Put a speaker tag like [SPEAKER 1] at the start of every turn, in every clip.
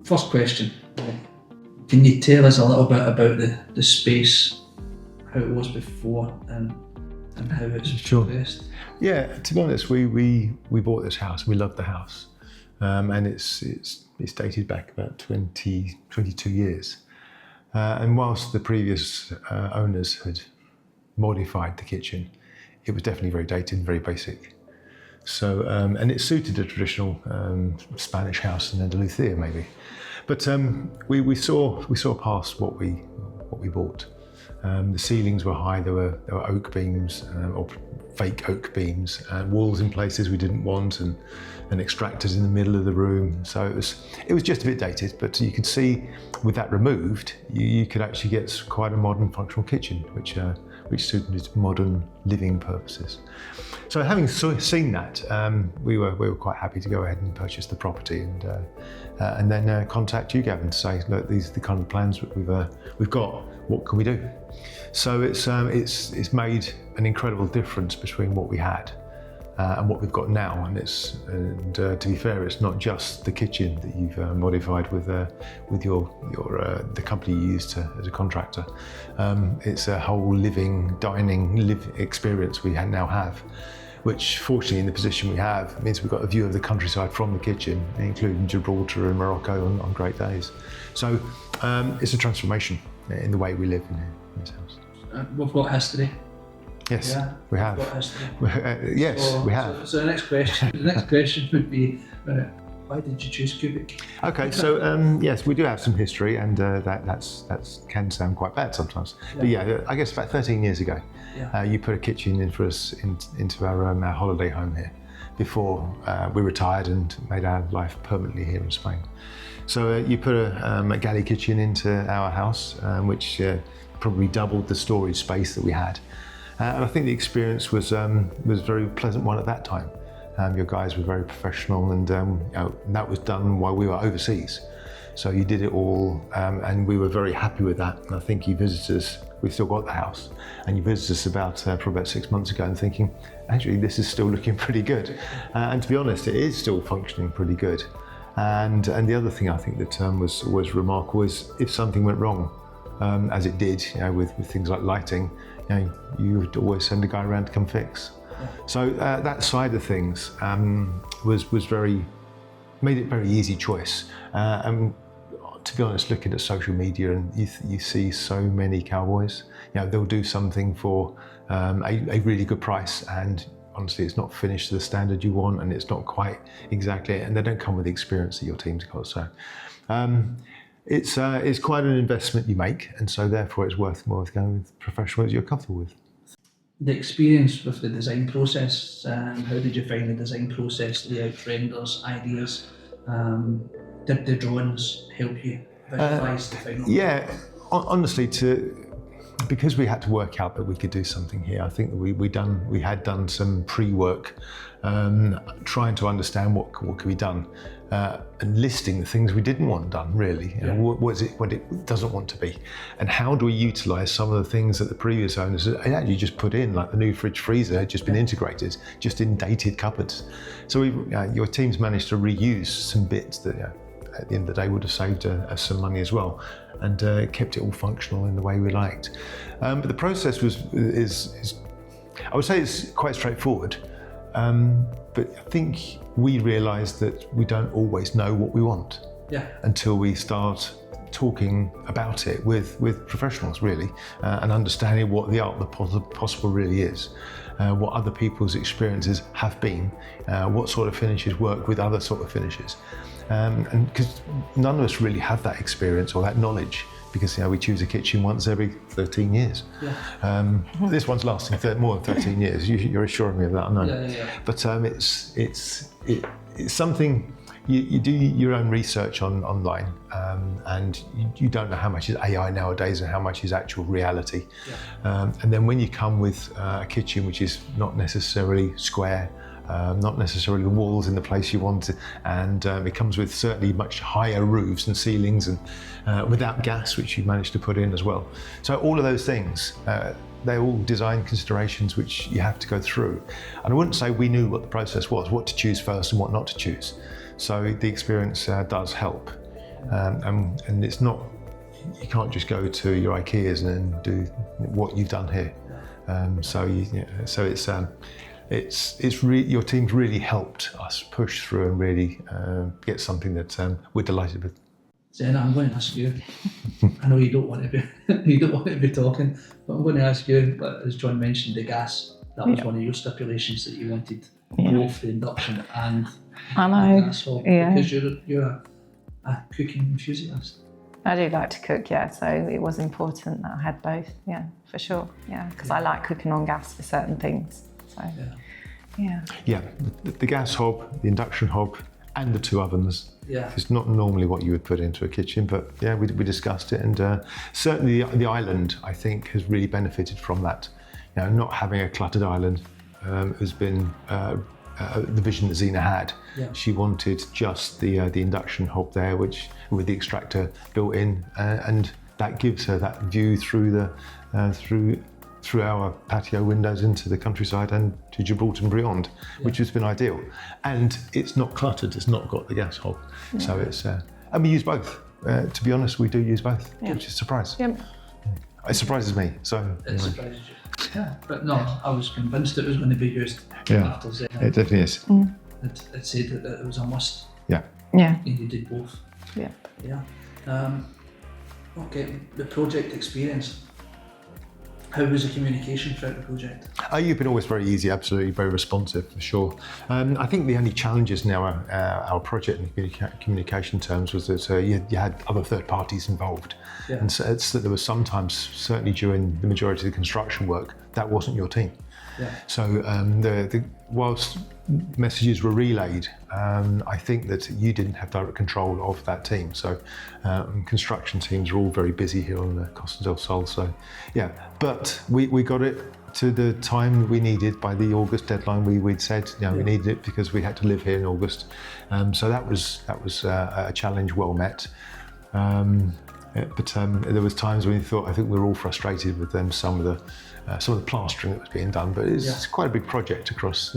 [SPEAKER 1] First question, can you tell us a little bit about the space, how it was before and how it's progressed?
[SPEAKER 2] Yeah, to be honest, we bought this house, we loved the house, and it's dated back about 22 years. And whilst the previous owners had modified the kitchen, it was definitely very dated and very basic. So, and it suited a traditional Spanish house in Andalusia, maybe. But we saw past what we bought. The ceilings were high. There were oak beams or fake oak beams, and walls in places we didn't want, and extractors in the middle of the room. So it was just a bit dated. But you could see, with that removed, you could actually get quite a modern, functional kitchen, which suited its modern living purposes. So having seen that, we were quite happy to go ahead and purchase the property, and then contact you, Gavin, to say, look, these are the kind of plans that we've got. What can we do? So it's made an incredible difference between what we had and what we've got now. And to be fair, it's not just the kitchen that you've modified with the company you used as a contractor. It's a whole dining experience we now have, which fortunately in the position we have means we've got a view of the countryside from the kitchen, including Gibraltar and Morocco on great days. So it's a transformation in the way we live in this house.
[SPEAKER 1] We've got history.
[SPEAKER 2] Yes,
[SPEAKER 1] yeah,
[SPEAKER 2] we have.
[SPEAKER 1] Got history.
[SPEAKER 2] Yes, we have.
[SPEAKER 1] So the next question would be, why did you choose Kubic?
[SPEAKER 2] Okay, so yes, we do have some history, and that can sound quite bad sometimes. Yeah. But yeah, I guess about 13 years ago, you put a kitchen in for us into our holiday home here, before we retired and made our life permanently here in Spain. So you put a galley kitchen into our house, which probably doubled the storage space that we had. And I think the experience was a very pleasant one at that time. Your guys were very professional, and that was done while we were overseas. So you did it all, and we were very happy with that. And I think you visited us, we've still got the house, and you visited us probably about 6 months ago and thinking, actually, this is still looking pretty good. And to be honest, it is still functioning pretty good. And the other thing I think that was remarkable is if something went wrong, as it did, with things like lighting, you would always send a guy around to come fix. So that side of things made it a very easy choice. And to be honest, looking at social media, and you see so many cowboys, they'll do something for a really good price, and honestly, it's not finished to the standard you want, and it's not quite exactly it, and they don't come with the experience that your team's got. So it's quite an investment you make, and so therefore it's worth going with professionals you're comfortable with.
[SPEAKER 1] The experience with the design process, how did you find the design process, layout, renders, ideas? Did the drawings help you visualise the final?
[SPEAKER 2] Yeah, honestly, because we had to work out that we could do something here, I think that we had done some pre-work, trying to understand what could be done, and listing the things we didn't want done, really. What it doesn't want to be, and how do we utilise some of the things that the previous owners had actually just put in, like the new fridge freezer had just been integrated, just in dated cupboards. So your team's managed to reuse some bits that at the end of the day would have saved us some money as well, and kept it all functional in the way we liked. But the process is I would say it's quite straightforward, but I think we realised that we don't always know what we want until we start talking about it with professionals, really, and understanding what the art of the possible really is, what other people's experiences have been, what sort of finishes work with other sort of finishes. And because none of us really have that experience or that knowledge, because we choose a kitchen once every 13 years. This one's lasting more than 13 years. You're assuring me of that, I know. But it's something you do your own research online, and you don't know how much is AI nowadays and how much is actual reality. And then when you come with a kitchen which is not necessarily square, not necessarily the walls in the place you want, and it comes with certainly much higher roofs and ceilings, and without gas, which you managed to put in as well. So all of those things, they're all design considerations which you have to go through. And I wouldn't say we knew what the process was, what to choose first and what not to choose. So the experience does help. And it's not, you can't just go to your IKEAs and do what you've done here. So your team's really helped us push through and really get something that we're delighted with.
[SPEAKER 1] Zena, I'm going to ask you. I know you don't want to be talking, but I'm going to ask you. But as John mentioned, the gas. That was one of your stipulations, that you wanted both the induction and the gas hob, because you're a cooking enthusiast.
[SPEAKER 3] I do like to cook, so it was important that I had both, for sure, because I like cooking on gas for certain things. So,
[SPEAKER 2] the gas hob, the induction hob, and the 2 ovens. It's not normally what you would put into a kitchen, but we discussed it, and certainly the island, I think, has really benefited from that. Not having a cluttered island has been the vision that Zena had. She wanted just the induction hob there, which with the extractor built in, and that gives her that view through through our patio windows into the countryside and to Gibraltar and beyond, which has been ideal. And it's not cluttered, it's not got the gas hob. So it's, and we use both. To be honest, we do use both, which is a surprise. It surprises me. So
[SPEAKER 1] it surprises you. But no, I was convinced it was going to be used after Zena.
[SPEAKER 2] It definitely is.
[SPEAKER 1] It said that it was a must.
[SPEAKER 3] Yeah.
[SPEAKER 1] And you did both.
[SPEAKER 3] Yeah.
[SPEAKER 1] Okay, the project experience. How was the communication throughout the project?
[SPEAKER 2] You've been always very easy, absolutely, very responsive, for sure. I think the only challenges in our project in communication terms was that you had other third parties involved. And so it's that there was sometimes, certainly during the majority of the construction work, that wasn't your team. So whilst messages were relayed, I think that you didn't have direct control of that team. So construction teams are all very busy here on the Costa del Sol. So but we got it to the time we needed by the August deadline. We'd said we needed it because we had to live here in August. So that was a challenge well met. But there was times when I think we were all frustrated with some of the plastering that was being done. But it's quite a big project across.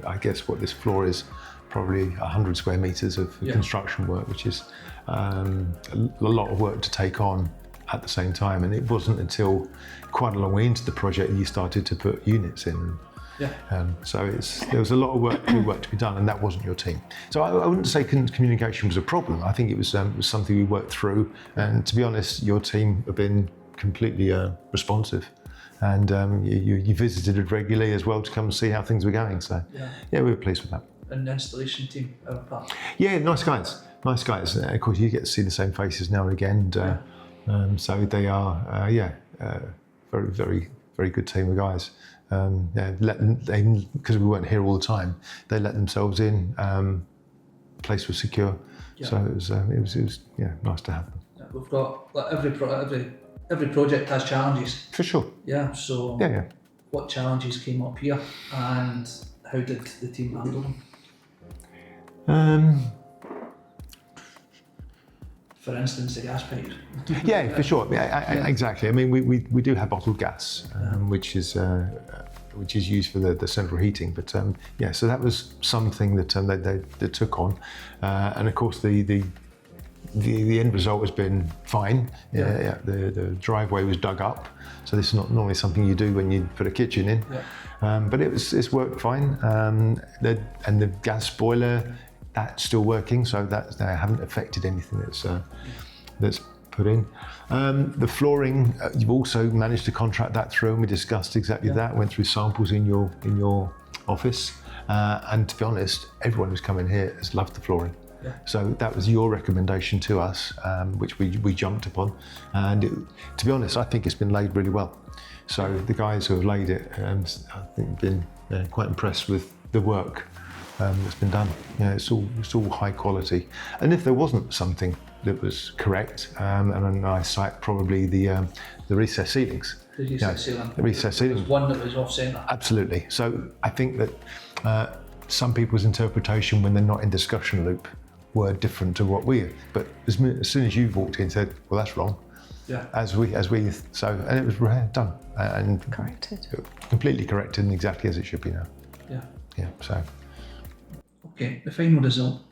[SPEAKER 2] I guess what this floor is, probably 100 square meters of construction work, which is a lot of work to take on at the same time. And it wasn't until quite a long way into the project that you started to put units in. So there was a lot of work to be done, and that wasn't your team. So I wouldn't say communication was a problem. I think it was something we worked through. And to be honest, your team have been completely responsive. And you visited it regularly as well to come and see how things were going. So we were pleased with that.
[SPEAKER 1] And the installation team, our part.
[SPEAKER 2] Nice guys. Of course, you get to see the same faces now and again. And, so they are, very, very, very good team of guys. Because we weren't here all the time, they let themselves in. Place was secure, so it was nice to have them.
[SPEAKER 1] We've got every project has challenges.
[SPEAKER 2] For sure.
[SPEAKER 1] So what challenges came up here, and how did the team handle them? For instance, the gas pipe.
[SPEAKER 2] For sure. Exactly. I mean, we do have bottled gas, which is used for the central heating. But so that was something that they took on, and of course the end result has been fine. The driveway was dug up, so this is not normally something you do when you put a kitchen in. But it's worked fine. And the gas boiler, that's still working, so that they haven't affected anything that's put in. The flooring, you've also managed to contract that through, and we discussed exactly that. Went through samples in your office, and to be honest, everyone who's come in here has loved the flooring. So that was your recommendation to us, which we jumped upon, and to be honest, I think it's been laid really well. So the guys who have laid it, I think, been quite impressed with the work that's been done. It's all high quality. And if there wasn't something that was correct, and on my site, probably the recessed ceilings.
[SPEAKER 1] The recessed ceiling.
[SPEAKER 2] The recessed ceiling.
[SPEAKER 1] There was one that was off centre.
[SPEAKER 2] Absolutely. So I think that some people's interpretation when they're not in discussion loop were different to what we. But as soon as you walked in and said, well, that's wrong. And it was done and
[SPEAKER 3] corrected.
[SPEAKER 2] Completely corrected and exactly as it should be now. So.
[SPEAKER 1] Okay, the final result.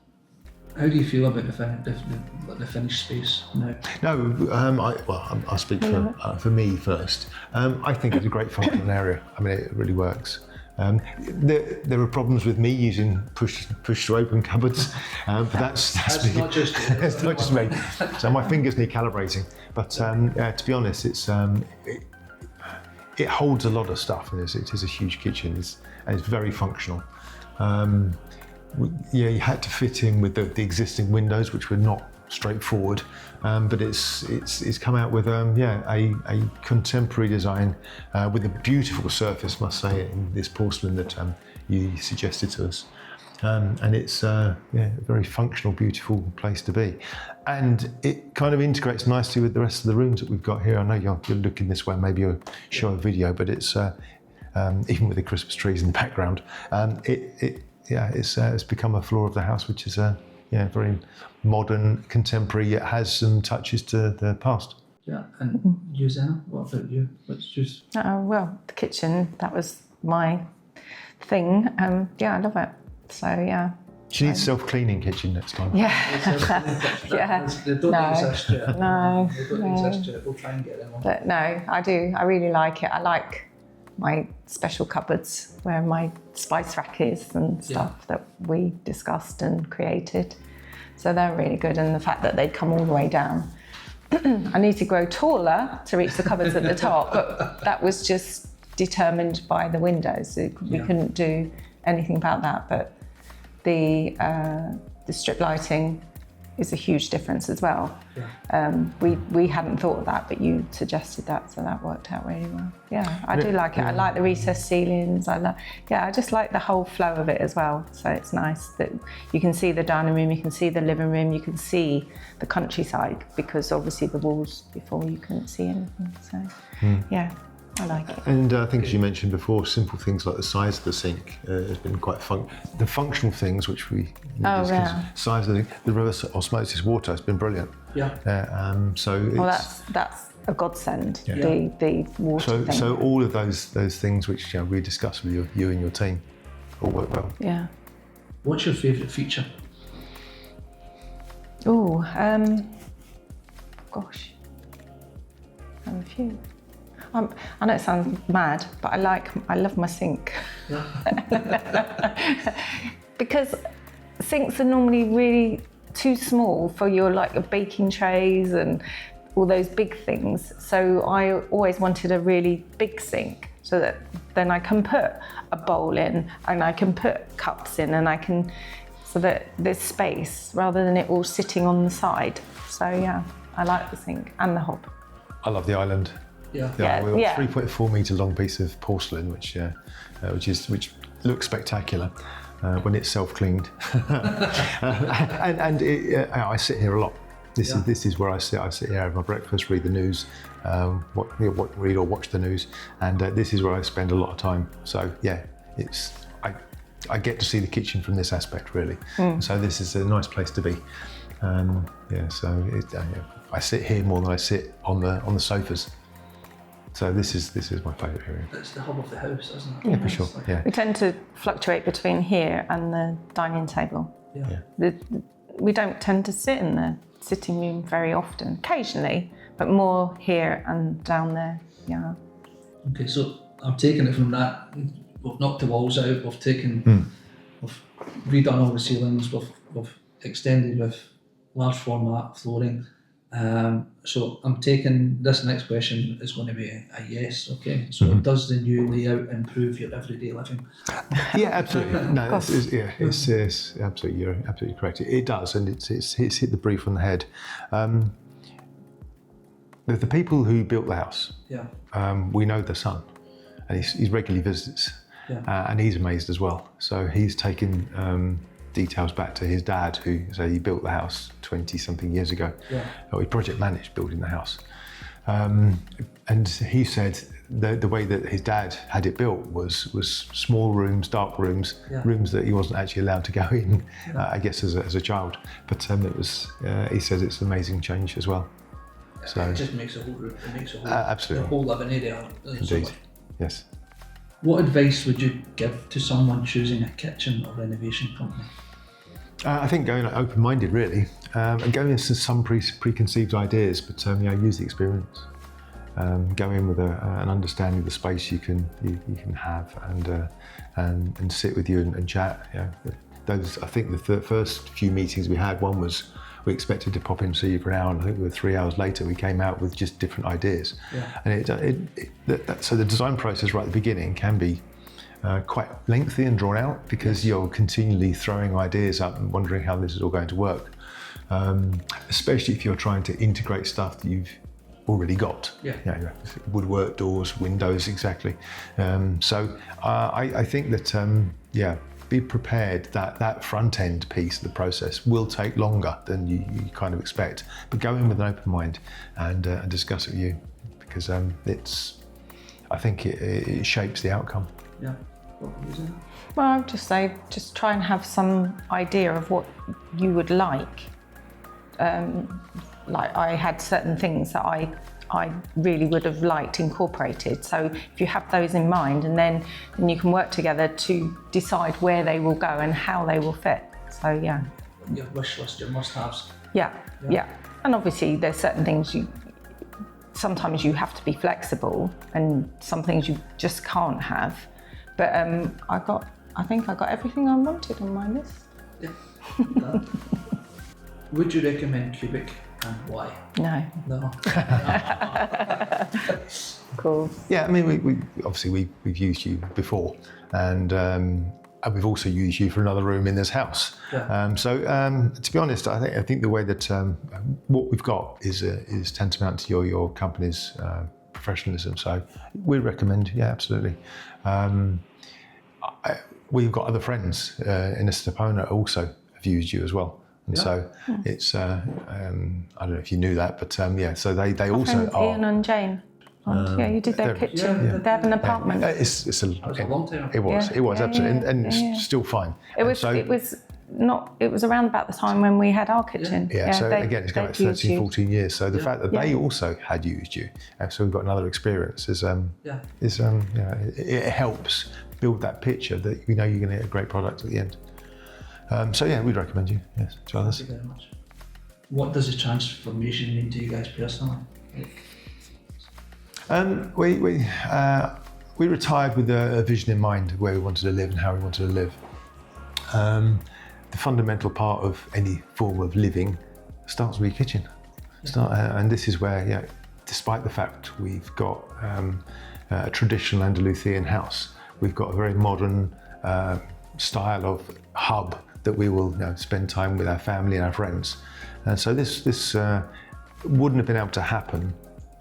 [SPEAKER 1] How do you feel about the finished space now?
[SPEAKER 2] No, I'll speak for me first. I think it's a great functional area. I mean, it really works. There are problems with me using push to open cupboards, but that's
[SPEAKER 1] not just you.
[SPEAKER 2] it's not just me. So my fingers need calibrating. But to be honest, it holds a lot of stuff. It is a huge kitchen, and it's very functional. You had to fit in with the existing windows, which were not straightforward, but it's come out with a contemporary design with a beautiful surface, must say, in this porcelain that you suggested to us, and it's a very functional, beautiful place to be, and it kind of integrates nicely with the rest of the rooms that we've got here. I know you're looking this way, maybe you'll show a video, but it's even with the Christmas trees in the background, it's become a floor of the house, which is very modern, contemporary, yet has some touches to the past.
[SPEAKER 1] Yeah, and you, Zena, what about you? What's just...
[SPEAKER 3] Well, the kitchen, that was my thing. I love it. So, yeah.
[SPEAKER 2] She needs a self-cleaning kitchen next time.
[SPEAKER 3] Yeah.
[SPEAKER 1] Yeah. They don't exist yet.
[SPEAKER 3] No.
[SPEAKER 1] They don't exist yet. We'll try and get them on.
[SPEAKER 3] But no, I do. I really like it. I like my special cupboards where my spice rack is and stuff that we discussed and created. So they're really good, and the fact that they'd come all the way down. I need to grow taller to reach the cupboards at the top, but that was just determined by the windows. We couldn't do anything about that, but the strip lighting is a huge difference as well. We hadn't thought of that, but you suggested that, so that worked out really well. Yeah, I do like it. I like the recessed ceilings. I just like the whole flow of it as well. So it's nice that you can see the dining room, you can see the living room, you can see the countryside, because obviously the walls before you couldn't see anything. So yeah, I like it.
[SPEAKER 2] And I think, as you mentioned before, simple things like the size of the sink has been quite the functional things which we discussed. Size of the reverse osmosis water has been brilliant.
[SPEAKER 3] That's a godsend. The water thing.
[SPEAKER 2] So all of those things which we discussed with you and your team all work well.
[SPEAKER 3] Yeah.
[SPEAKER 1] What's your favourite feature?
[SPEAKER 3] Oh, gosh, I have a few. I know it sounds mad, but I love my sink. Because sinks are normally really too small for your baking trays and all those big things. So I always wanted a really big sink, so that then I can put a bowl in and I can put cups in, and so that there's space rather than it all sitting on the side. So yeah, I like the sink and the hob.
[SPEAKER 2] I love the island. We've got 3.4 metre long piece of porcelain, which looks spectacular when it's self-cleaned. and I sit here a lot. This is where I sit. I sit here, have my breakfast, read the news, read or watch the news, and this is where I spend a lot of time. So yeah, I get to see the kitchen from this aspect really. So this is a nice place to be. I sit here more than I sit on the sofas. So this is my favourite area.
[SPEAKER 1] It's the hub of the house, isn't it?
[SPEAKER 2] Yeah, for sure. Yeah.
[SPEAKER 3] We tend to fluctuate between here and the dining table. We don't tend to sit in the sitting room very often, occasionally, but more here and down there. Yeah.
[SPEAKER 1] Okay, so I'm taking it from that. We've knocked the walls out. We've redone all the ceilings. We've extended with large format flooring. So I'm taking this next question is going to be a yes. Okay, so does the new layout improve your everyday living?
[SPEAKER 2] Yeah, absolutely. No, it's absolutely, you're absolutely correct. It does, and it's hit the brief on the head. The people who built the house, we know the son, and he regularly visits, and he's amazed as well. So he's taken details back to his dad, who he built the house 20-something years ago. He project managed building the house, and he said the way that his dad had it built was small rooms, dark rooms, rooms that he wasn't actually allowed to go in, I guess as a child. But it was he says it's an amazing change as well. So
[SPEAKER 1] it just makes a whole room. It makes a whole
[SPEAKER 2] absolutely
[SPEAKER 1] the whole living area.
[SPEAKER 2] Indeed, yes.
[SPEAKER 1] What advice would you give to someone choosing a kitchen or renovation company?
[SPEAKER 2] I think going open-minded, really, and going into some preconceived ideas, but use the experience. Go in with an understanding of the space you can have, and sit with you and chat. Those, I think, the first few meetings we had, one was we expected to pop in and see you for an hour, and I think we were 3 hours later we came out with just different ideas. And so the design process right at the beginning can be quite lengthy and drawn out, because you're continually throwing ideas up and wondering how this is all going to work, especially if you're trying to integrate stuff that you've already got. Woodwork, doors, windows, exactly. So I think that be prepared that front end piece of the process will take longer than you kind of expect, but go in with an open mind and discuss it with you, because I think it shapes the outcome.
[SPEAKER 3] Well, I would just say, just try and have some idea of what you would like. Like I had certain things that I really would have liked incorporated. So if you have those in mind, and then you can work together to decide where they will go and how they will fit. So
[SPEAKER 1] Your wish list, your must-haves.
[SPEAKER 3] Yeah. And obviously there's certain things sometimes you have to be flexible, and some things you just can't have. But I think I got everything I wanted on my list.
[SPEAKER 1] Would you recommend Kubic, and why?
[SPEAKER 3] No. Cool.
[SPEAKER 2] Yeah, I mean, we've used you before, and we've also used you for another room in this house. To be honest, I think the way that what we've got is tantamount to your company's professionalism. So we recommend, absolutely. We've got other friends in Estepona also have used you as well. And so it's, I don't know if you knew that, but so they also are.
[SPEAKER 3] Ian and Jane. You did their kitchen. They have an apartment.
[SPEAKER 2] It's a
[SPEAKER 1] long time.
[SPEAKER 2] It was absolutely, and it's still fine.
[SPEAKER 3] It was around about the time when we had our kitchen.
[SPEAKER 2] So again, it's going back 13, 14 years. So the fact that they also had used you, so we've got another experience, it helps build that picture that we know you're going to get a great product at the end. We'd recommend you, to others.
[SPEAKER 1] Thank you very much. What does the transformation mean to you guys personally?
[SPEAKER 2] We retired with a vision in mind of where we wanted to live and how we wanted to live. The fundamental part of any form of living starts with your kitchen. And this is where, despite the fact we've got a traditional Andalusian house, we've got a very modern style of hub that we will spend time with our family and our friends. And so this wouldn't have been able to happen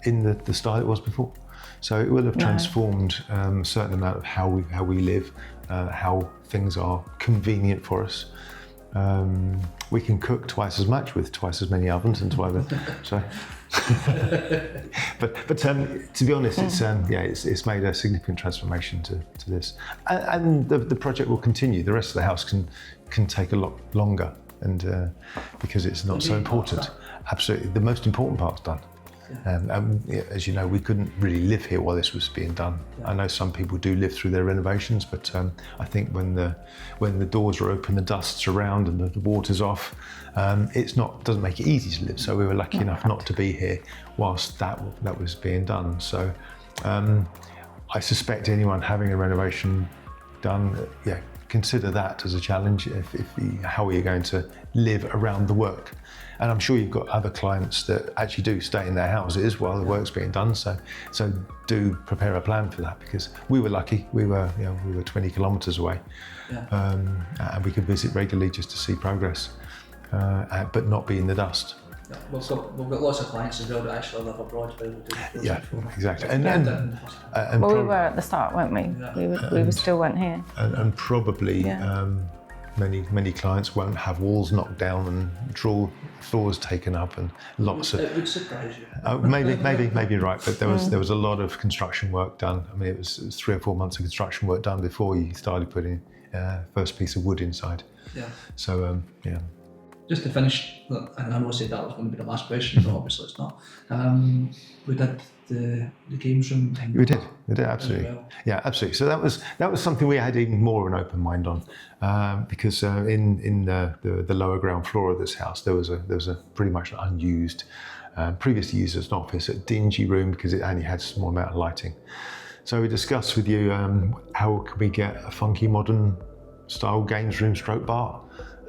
[SPEAKER 2] in the style it was before. So it will have transformed a certain amount of how we live, how things are convenient for us. We can cook twice as much with twice as many ovens and but to be honest, it's made a significant transformation to this, and the project will continue. The rest of the house can take a lot longer, and because it's not so important. Absolutely, the most important part's done. As you know, we couldn't really live here while this was being done. I know some people do live through their renovations, but I think when the doors are open, the dust's around and the water's off, doesn't make it easy to live. So we were lucky enough not to be here whilst that was being done. So I suspect anyone having a renovation done, consider that as a challenge. How are you going to live around the work? And I'm sure you've got other clients that actually do stay in their houses while the work's being done. So do prepare a plan for that, because we were lucky. We were 20 kilometres away, and we could visit regularly just to see progress, but not be in the dust.
[SPEAKER 1] We've got lots of clients as well that actually live abroad.
[SPEAKER 2] Exactly.
[SPEAKER 3] We were at the start, weren't we? We still weren't here.
[SPEAKER 2] And probably many clients won't have walls knocked down and floors taken up and lots of.
[SPEAKER 1] It would surprise you.
[SPEAKER 2] Maybe you're right, but there was a lot of construction work done. I mean, it was 3 or 4 months of construction work done before you started putting first piece of wood inside. So
[SPEAKER 1] just to finish, and I know I said that was going to be the last question, but obviously it's not. We did the games room thing.
[SPEAKER 2] We did absolutely.
[SPEAKER 1] Well.
[SPEAKER 2] Yeah, absolutely. So that was something we had even more of an open mind on, because in the lower ground floor of this house there was a pretty much unused, previously used as an office, a dingy room because it only had a small amount of lighting. So we discussed with you how could we get a funky modern style games room stroke bar,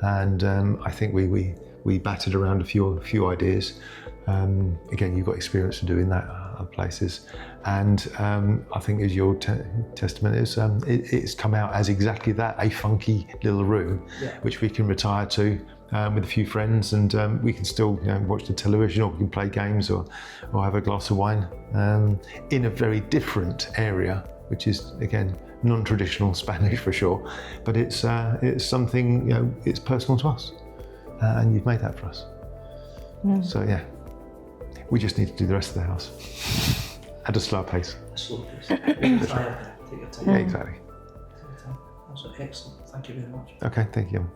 [SPEAKER 2] and I think we batted around a few ideas. Again, you've got experience in doing that other places, and I think as your testament is, it's come out as exactly that, a funky little room, which we can retire to with a few friends, and we can still watch the television, or we can play games, or have a glass of wine in a very different area, which is again non-traditional Spanish for sure, but it's something it's personal to us, and you've made that for us. So yeah, we just need to do the rest of the house at a slow pace.
[SPEAKER 1] A slow pace. Take your time.
[SPEAKER 2] Yeah, exactly.
[SPEAKER 1] That was excellent. Thank you very much.
[SPEAKER 2] Okay, thank you.